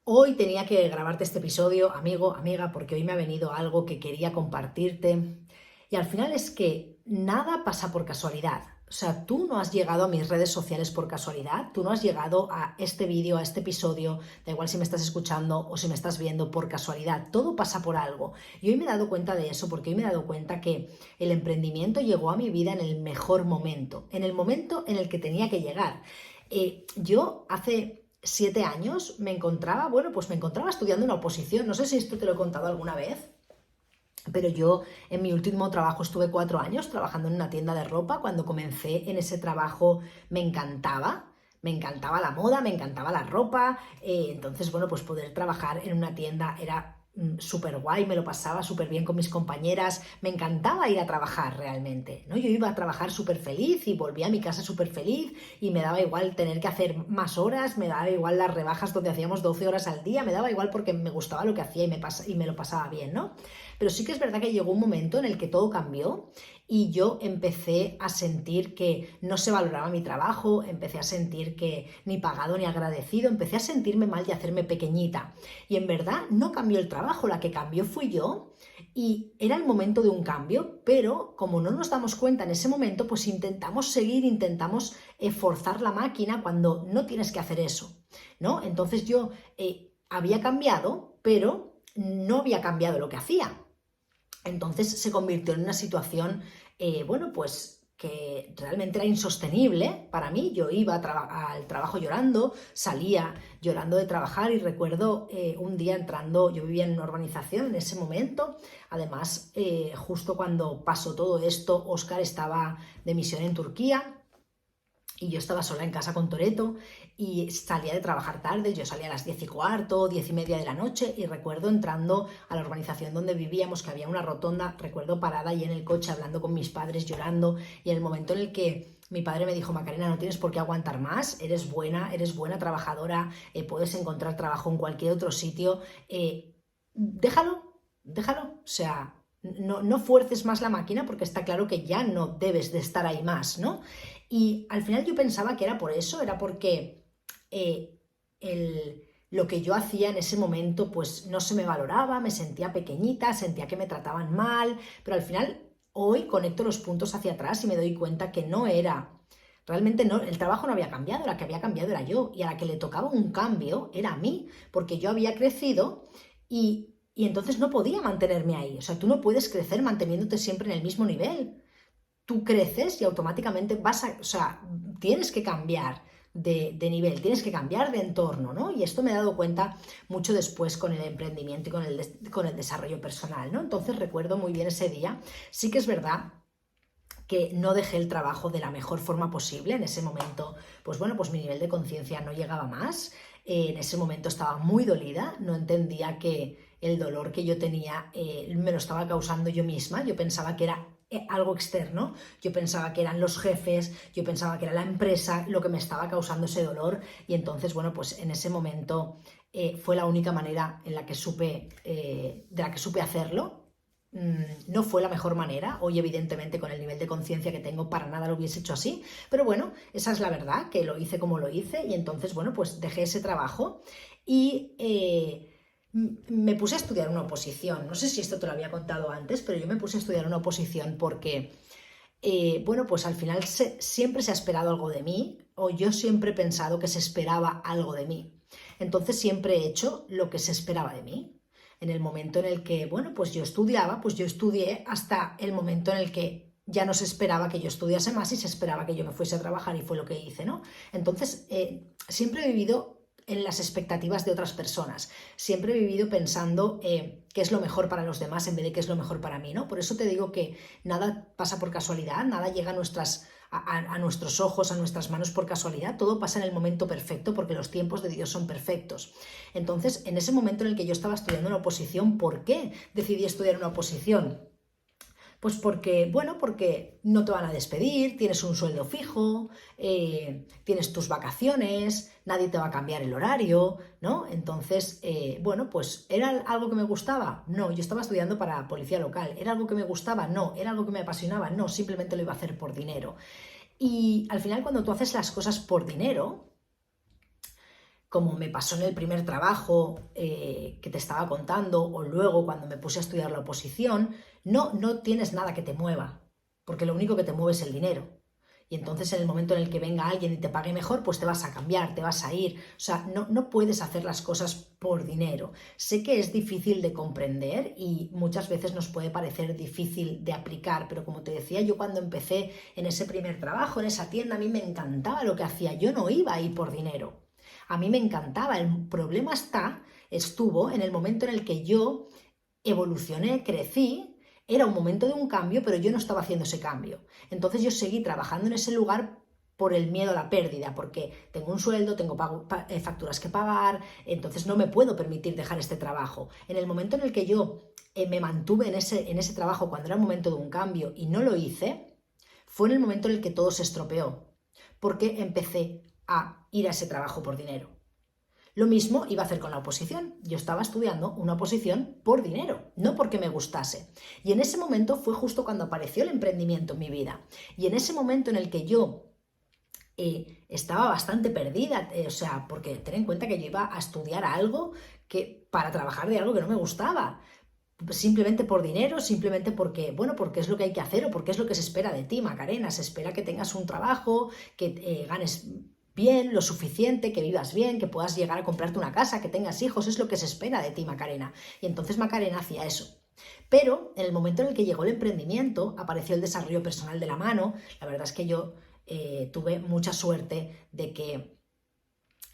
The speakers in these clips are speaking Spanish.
Hoy tenía que grabarte este episodio, amigo, amiga, porque hoy me ha venido algo que quería compartirte. Y al final es que nada pasa por casualidad. O sea, tú no has llegado a mis redes sociales por casualidad, tú no has llegado a este vídeo, a este episodio, da igual si me estás escuchando o si me estás viendo por casualidad, todo pasa por algo. Y hoy me he dado cuenta de eso porque hoy me he dado cuenta que el emprendimiento llegó a mi vida en el mejor momento, en el momento en el que tenía que llegar. Yo hace 7 años me encontraba, bueno, pues me encontraba estudiando una oposición. No sé si esto te lo he contado alguna vez, pero yo en mi último trabajo estuve 4 años trabajando en una tienda de ropa. Cuando comencé en ese trabajo me encantaba la moda, me encantaba la ropa. Entonces, bueno, pues poder trabajar en una tienda era súper guay, me lo pasaba súper bien con mis compañeras, me encantaba ir a trabajar realmente, ¿no? Yo iba a trabajar súper feliz y volvía a mi casa súper feliz y me daba igual tener que hacer más horas, me daba igual las rebajas donde hacíamos 12 horas al día, me daba igual porque me gustaba lo que hacía y me lo pasaba bien, ¿no? Pero sí que es verdad que llegó un momento en el que todo cambió y yo empecé a sentir que no se valoraba mi trabajo, empecé a sentir que ni pagado ni agradecido, empecé a sentirme mal y a hacerme pequeñita. Y en verdad no cambió el trabajo, la que cambió fui yo y era el momento de un cambio, pero como no nos damos cuenta en ese momento, pues intentamos seguir, intentamos forzar la máquina cuando no tienes que hacer eso, ¿no? Entonces yo había cambiado, pero no había cambiado lo que hacía. Entonces se convirtió en una situación, bueno, pues que realmente era insostenible para mí. Yo iba al trabajo llorando, salía llorando de trabajar y recuerdo un día entrando, yo vivía en una urbanización en ese momento, además justo cuando pasó todo esto, Óscar estaba de misión en Turquía y yo estaba sola en casa con Toreto y salía de trabajar tarde, yo salía a las 10:15, 10:30 de la noche y recuerdo entrando a la urbanización donde vivíamos, que había una rotonda, recuerdo parada ahí en el coche hablando con mis padres, llorando, y en el momento en el que mi padre me dijo: Macarena, no tienes por qué aguantar más, eres buena trabajadora, puedes encontrar trabajo en cualquier otro sitio, déjalo, déjalo, o sea, no fuerces más la máquina porque está claro que ya no debes de estar ahí más, ¿no? Y al final yo pensaba que era por eso, era porque eh, lo que yo hacía en ese momento pues no se me valoraba, me sentía pequeñita, sentía que me trataban mal, pero al final hoy conecto los puntos hacia atrás y me doy cuenta que no era, realmente no, el trabajo no había cambiado, la que había cambiado era yo y a la que le tocaba un cambio era a mí, porque yo había crecido y entonces no podía mantenerme ahí. O sea, tú no puedes crecer manteniéndote siempre en el mismo nivel. Tú creces y automáticamente vas a, o sea, tienes que cambiar de nivel, tienes que cambiar de entorno, ¿no? Y esto me he dado cuenta mucho después con el emprendimiento y con el desarrollo personal, ¿no? Entonces recuerdo muy bien ese día. Sí que es verdad que no dejé el trabajo de la mejor forma posible. En ese momento, pues bueno, pues mi nivel de conciencia no llegaba más. En ese momento estaba muy dolida, no entendía que el dolor que yo tenía me lo estaba causando yo misma. Yo pensaba que era algo externo, yo pensaba que eran los jefes, yo pensaba que era la empresa lo que me estaba causando ese dolor y entonces, bueno, pues en ese momento fue la única manera en la que de la que supe hacerlo. No fue la mejor manera. Hoy, evidentemente, con el nivel de conciencia que tengo, para nada lo hubiese hecho así. Pero bueno, esa es la verdad, que lo hice como lo hice. Y entonces, bueno, pues dejé ese trabajo y me puse a estudiar una oposición. No sé si esto te lo había contado antes, pero yo me puse a estudiar una oposición porque, bueno, pues al final siempre se ha esperado algo de mí, o yo siempre he pensado que se esperaba algo de mí. Entonces siempre he hecho lo que se esperaba de mí. En el momento en el que, bueno, pues yo estudiaba, pues yo estudié hasta el momento en el que ya no se esperaba que yo estudiase más y se esperaba que yo me fuese a trabajar y fue lo que hice, ¿no? Entonces, siempre he vivido en las expectativas de otras personas. Siempre he vivido pensando qué es lo mejor para los demás en vez de qué es lo mejor para mí, ¿no? Por eso te digo que nada pasa por casualidad, nada llega a nuestros ojos, a nuestras manos por casualidad, todo pasa en el momento perfecto porque los tiempos de Dios son perfectos. Entonces, en ese momento en el que yo estaba estudiando una oposición, ¿por qué decidí estudiar una oposición? Pues porque, bueno, porque no te van a despedir, tienes un sueldo fijo, tienes tus vacaciones, nadie te va a cambiar el horario, ¿no? Entonces, bueno, pues ¿era algo que me gustaba? No, yo estaba estudiando para policía local. ¿Era algo que me gustaba? No. ¿Era algo que me apasionaba? No, simplemente lo iba a hacer por dinero. Y al final, cuando tú haces las cosas por dinero, como me pasó en el primer trabajo que te estaba contando, o luego cuando me puse a estudiar la oposición, no tienes nada que te mueva, porque lo único que te mueve es el dinero. Y entonces en el momento en el que venga alguien y te pague mejor, pues te vas a cambiar, te vas a ir. O sea, no puedes hacer las cosas por dinero. Sé que es difícil de comprender y muchas veces nos puede parecer difícil de aplicar, pero como te decía, yo cuando empecé en ese primer trabajo, en esa tienda, a mí me encantaba lo que hacía. Yo no iba ahí por dinero. A mí me encantaba. El problema estuvo en el momento en el que yo evolucioné, crecí. Era un momento de un cambio, pero yo no estaba haciendo ese cambio. Entonces yo seguí trabajando en ese lugar por el miedo a la pérdida, porque tengo un sueldo, tengo facturas que pagar, entonces no me puedo permitir dejar este trabajo. En el momento en el que yo me mantuve en ese trabajo cuando era el momento de un cambio y no lo hice, fue en el momento en el que todo se estropeó, porque empecé a ir a ese trabajo por dinero. Lo mismo iba a hacer con la oposición. Yo estaba estudiando una oposición por dinero, no porque me gustase. Y en ese momento fue justo cuando apareció el emprendimiento en mi vida. Y en ese momento en el que yo estaba bastante perdida, o sea, porque ten en cuenta que yo iba a estudiar algo para trabajar de algo que no me gustaba. Simplemente por dinero, simplemente porque, bueno, porque es lo que hay que hacer o porque es lo que se espera de ti, Macarena. Se espera que tengas un trabajo, que ganes bien, lo suficiente, que vivas bien, que puedas llegar a comprarte una casa, que tengas hijos, es lo que se espera de ti, Macarena. Y entonces Macarena hacía eso. Pero en el momento en el que llegó el emprendimiento, apareció el desarrollo personal de la mano. La verdad es que yo tuve mucha suerte de que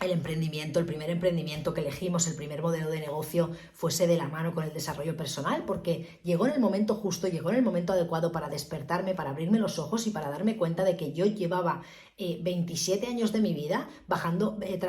el primer emprendimiento que elegimos, el primer modelo de negocio, fuese de la mano con el desarrollo personal, porque llegó en el momento justo, llegó en el momento adecuado para despertarme, para abrirme los ojos y para darme cuenta de que yo llevaba 27 años de mi vida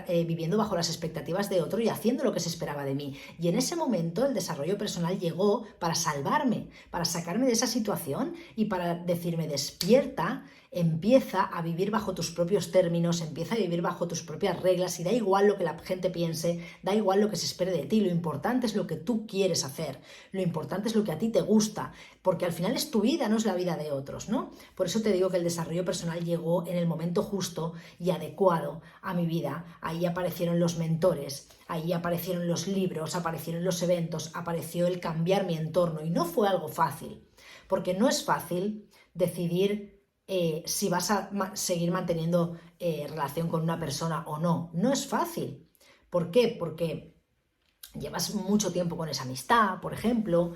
viviendo bajo las expectativas de otro y haciendo lo que se esperaba de mí. Y en ese momento el desarrollo personal llegó para salvarme, para sacarme de esa situación y para decirme: despierta, empieza a vivir bajo tus propios términos, empieza a vivir bajo tus propias reglas y da igual lo que la gente piense, da igual lo que se espere de ti, lo importante es lo que tú quieres hacer, lo importante es lo que a ti te gusta, porque al final es tu vida, no es la vida de otros, ¿no? Por eso te digo que el desarrollo personal llegó en el momento justo y adecuado a mi vida. Ahí aparecieron los mentores, ahí aparecieron los libros, aparecieron los eventos, apareció el cambiar mi entorno y no fue algo fácil, porque no es fácil decidir si vas a seguir manteniendo relación con una persona o no. No es fácil. ¿Por qué? Porque llevas mucho tiempo con esa amistad, por ejemplo,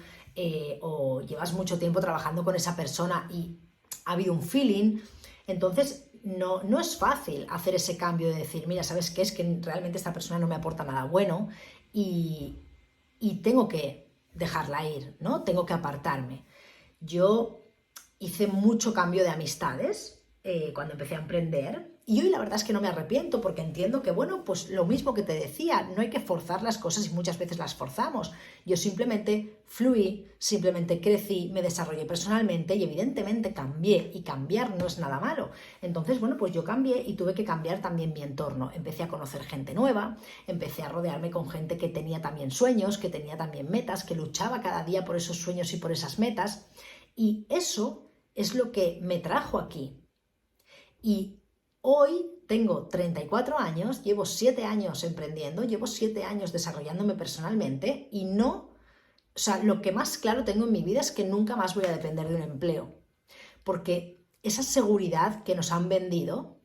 o llevas mucho tiempo trabajando con esa persona y ha habido un feeling. Entonces, no es fácil hacer ese cambio de decir: mira, ¿sabes qué? Es que realmente esta persona no me aporta nada bueno y tengo que dejarla ir, ¿no? Tengo que apartarme. Yo hice mucho cambio de amistades cuando empecé a emprender y hoy la verdad es que no me arrepiento, porque entiendo que, bueno, pues lo mismo que te decía, no hay que forzar las cosas y muchas veces las forzamos. Yo simplemente fluí, simplemente crecí, me desarrollé personalmente y evidentemente cambié, y cambiar no es nada malo. Entonces, bueno, pues yo cambié y tuve que cambiar también mi entorno. Empecé a conocer gente nueva, empecé a rodearme con gente que tenía también sueños, que tenía también metas, que luchaba cada día por esos sueños y por esas metas, y eso es lo que me trajo aquí. Y hoy tengo 34 años, llevo 7 años emprendiendo, llevo 7 años desarrollándome personalmente y lo que más claro tengo en mi vida es que nunca más voy a depender de un empleo. Porque esa seguridad que nos han vendido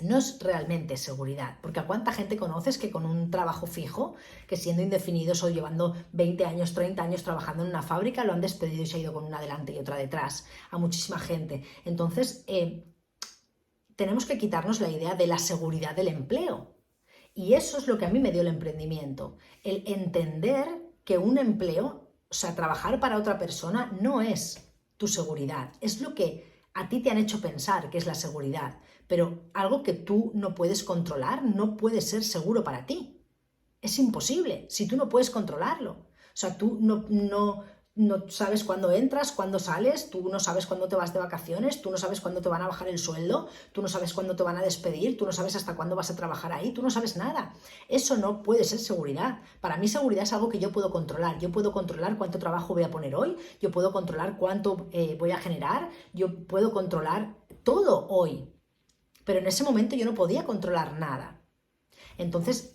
no es realmente seguridad, porque ¿a cuánta gente conoces que con un trabajo fijo, que siendo indefinidos o llevando 20 años, 30 años trabajando en una fábrica, lo han despedido y se ha ido con una delante y otra detrás? A muchísima gente. Entonces, tenemos que quitarnos la idea de la seguridad del empleo. Y eso es lo que a mí me dio el emprendimiento, el entender que un empleo, o sea, trabajar para otra persona no es tu seguridad, es lo que a ti te han hecho pensar que es la seguridad, pero algo que tú no puedes controlar no puede ser seguro para ti. Es imposible, si tú no puedes controlarlo. O sea, tú no sabes cuándo entras, cuándo sales, tú no sabes cuándo te vas de vacaciones, tú no sabes cuándo te van a bajar el sueldo, tú no sabes cuándo te van a despedir, tú no sabes hasta cuándo vas a trabajar ahí, tú no sabes nada. Eso no puede ser seguridad. Para mí seguridad es algo que yo puedo controlar. Yo puedo controlar cuánto trabajo voy a poner hoy, yo puedo controlar cuánto voy a generar, yo puedo controlar todo hoy. Pero en ese momento yo no podía controlar nada. Entonces,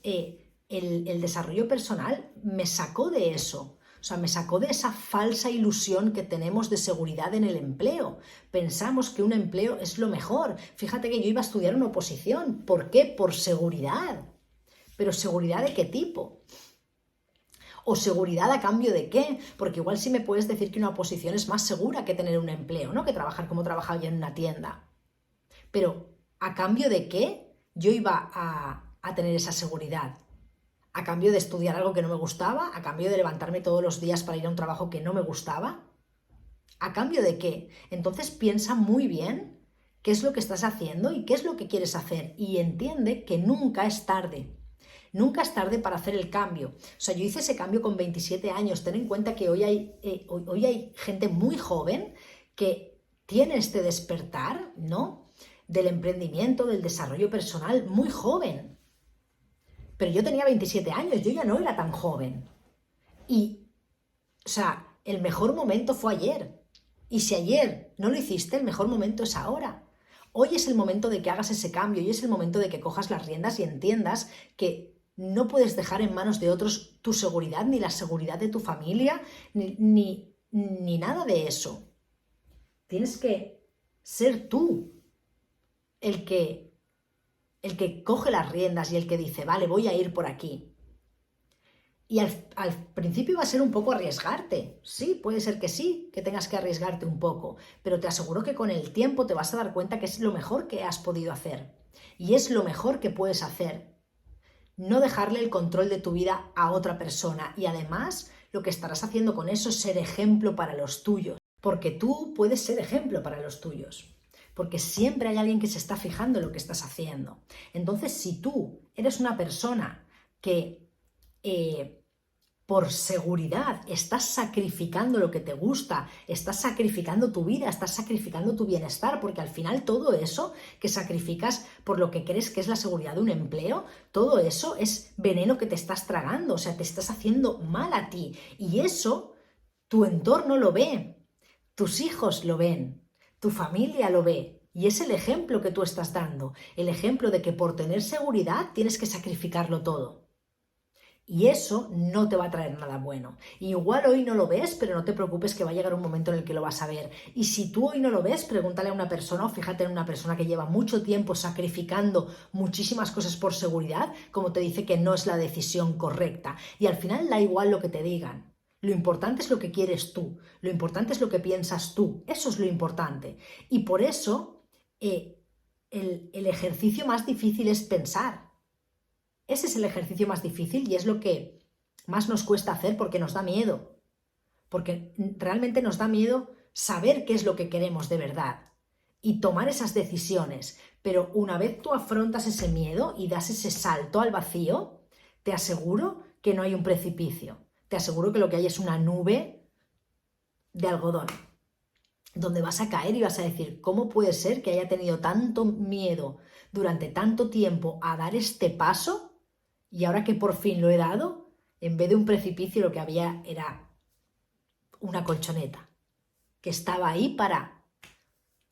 el desarrollo personal me sacó de eso. O sea, me sacó de esa falsa ilusión que tenemos de seguridad en el empleo. Pensamos que un empleo es lo mejor. Fíjate que yo iba a estudiar una oposición. ¿Por qué? Por seguridad. ¿Pero seguridad de qué tipo? ¿O seguridad a cambio de qué? Porque igual sí me puedes decir que una oposición es más segura que tener un empleo, ¿no? Que trabajar como trabajaba yo en una tienda. Pero ¿a cambio de qué yo iba a tener esa seguridad? ¿A cambio de estudiar algo que no me gustaba? ¿A cambio de levantarme todos los días para ir a un trabajo que no me gustaba? ¿A cambio de qué? Entonces piensa muy bien qué es lo que estás haciendo y qué es lo que quieres hacer y entiende que nunca es tarde. Nunca es tarde para hacer el cambio. O sea, yo hice ese cambio con 27 años. Ten en cuenta que hoy hay gente muy joven que tiene este despertar, ¿no? Del emprendimiento, del desarrollo personal, muy joven. Pero yo tenía 27 años, yo ya no era tan joven. Y, o sea, el mejor momento fue ayer. Y si ayer no lo hiciste, el mejor momento es ahora. Hoy es el momento de que hagas ese cambio, hoy es el momento de que cojas las riendas y entiendas que no puedes dejar en manos de otros tu seguridad, ni la seguridad de tu familia, ni nada de eso. Tienes que ser tú el que coge las riendas y el que dice, vale, voy a ir por aquí. Y al principio va a ser un poco arriesgarte. Sí, puede ser que sí, que tengas que arriesgarte un poco, pero te aseguro que con el tiempo te vas a dar cuenta que es lo mejor que has podido hacer. Y es lo mejor que puedes hacer. No dejarle el control de tu vida a otra persona. Y además, lo que estarás haciendo con eso es ser ejemplo para los tuyos. Porque tú puedes ser ejemplo para los tuyos. Porque siempre hay alguien que se está fijando en lo que estás haciendo. Entonces, si tú eres una persona que por seguridad estás sacrificando lo que te gusta, estás sacrificando tu vida, estás sacrificando tu bienestar, porque al final todo eso que sacrificas por lo que crees que es la seguridad de un empleo, todo eso es veneno que te estás tragando, o sea, te estás haciendo mal a ti. Y eso tu entorno lo ve, tus hijos lo ven, tu familia lo ve. Y es el ejemplo que tú estás dando, el ejemplo de que por tener seguridad tienes que sacrificarlo todo. Y eso no te va a traer nada bueno. Y igual hoy no lo ves, pero no te preocupes que va a llegar un momento en el que lo vas a ver. Y si tú hoy no lo ves, pregúntale a una persona o fíjate en una persona que lleva mucho tiempo sacrificando muchísimas cosas por seguridad, como te dice que no es la decisión correcta. Y al final da igual lo que te digan. Lo importante es lo que quieres tú. Lo importante es lo que piensas tú. Eso es lo importante. Y por eso el ejercicio más difícil es pensar. Ese es el ejercicio más difícil y es lo que más nos cuesta hacer porque nos da miedo. Porque realmente nos da miedo saber qué es lo que queremos de verdad y tomar esas decisiones. Pero una vez tú afrontas ese miedo y das ese salto al vacío, te aseguro que no hay un precipicio. Te aseguro que lo que hay es una nube de algodón, donde vas a caer y vas a decir, ¿cómo puede ser que haya tenido tanto miedo durante tanto tiempo a dar este paso? Y ahora que por fin lo he dado, en vez de un precipicio lo que había era una colchoneta que estaba ahí para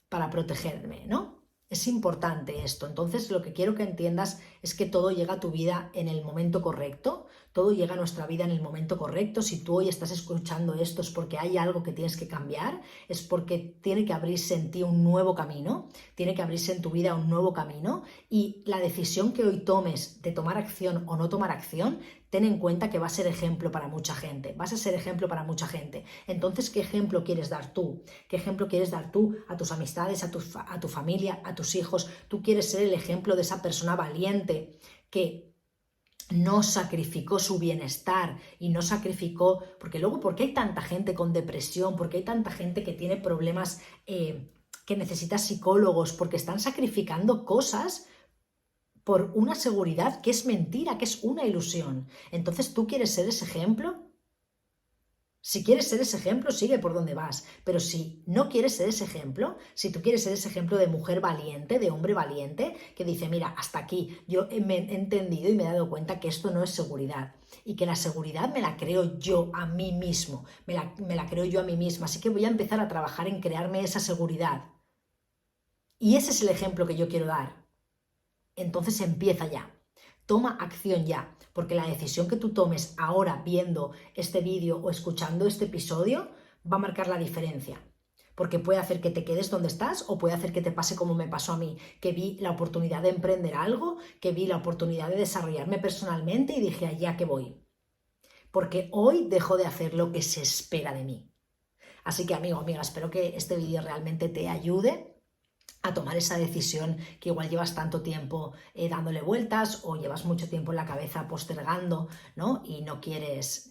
protegerme, ¿no? Es importante esto. Entonces lo que quiero que entiendas es que todo llega a tu vida en el momento correcto, todo llega a nuestra vida en el momento correcto. Si tú hoy estás escuchando esto es porque hay algo que tienes que cambiar, es porque tiene que abrirse en ti un nuevo camino, tiene que abrirse en tu vida un nuevo camino y la decisión que hoy tomes de tomar acción o no tomar acción, ten en cuenta que va a ser ejemplo para mucha gente, vas a ser ejemplo para mucha gente. Entonces, ¿qué ejemplo quieres dar tú? ¿Qué ejemplo quieres dar tú a tus amistades, a tu familia, a tus hijos? Tú quieres ser el ejemplo de esa persona valiente que no sacrificó su bienestar y no sacrificó, porque luego, ¿por qué hay tanta gente con depresión? ¿Por qué hay tanta gente que tiene problemas que necesita psicólogos? Porque están sacrificando cosas por una seguridad que es mentira, que es una ilusión. Entonces, ¿tú quieres ser ese ejemplo? Si quieres ser ese ejemplo, sigue por donde vas. Pero si no quieres ser ese ejemplo, si tú quieres ser ese ejemplo de mujer valiente, de hombre valiente, que dice, mira, hasta aquí, yo me he entendido y me he dado cuenta que esto no es seguridad. Y que la seguridad me la creo yo a mí mismo, me la creo yo a mí misma. Así que voy a empezar a trabajar en crearme esa seguridad. Y ese es el ejemplo que yo quiero dar. Entonces empieza ya. Toma acción ya, porque la decisión que tú tomes ahora viendo este vídeo o escuchando este episodio va a marcar la diferencia. Porque puede hacer que te quedes donde estás o puede hacer que te pase como me pasó a mí, que vi la oportunidad de emprender algo, que vi la oportunidad de desarrollarme personalmente y dije, allá que voy. Porque hoy dejo de hacer lo que se espera de mí. Así que amigo, amiga, espero que este vídeo realmente te ayude a tomar esa decisión que igual llevas tanto tiempo dándole vueltas o llevas mucho tiempo en la cabeza postergando, ¿no? Y no quieres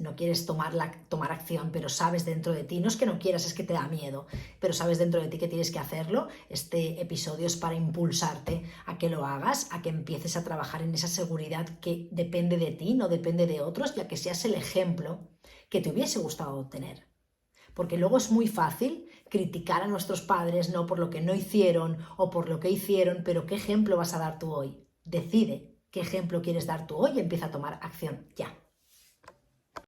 tomar acción, pero sabes dentro de ti, no es que no quieras, es que te da miedo, pero sabes dentro de ti que tienes que hacerlo. Este episodio es para impulsarte a que lo hagas, a que empieces a trabajar en esa seguridad que depende de ti, no depende de otros, ya que seas el ejemplo que te hubiese gustado tener. Porque luego es muy fácil criticar a nuestros padres, no por lo que no hicieron o por lo que hicieron, pero ¿qué ejemplo vas a dar tú hoy? Decide qué ejemplo quieres dar tú hoy y empieza a tomar acción ya.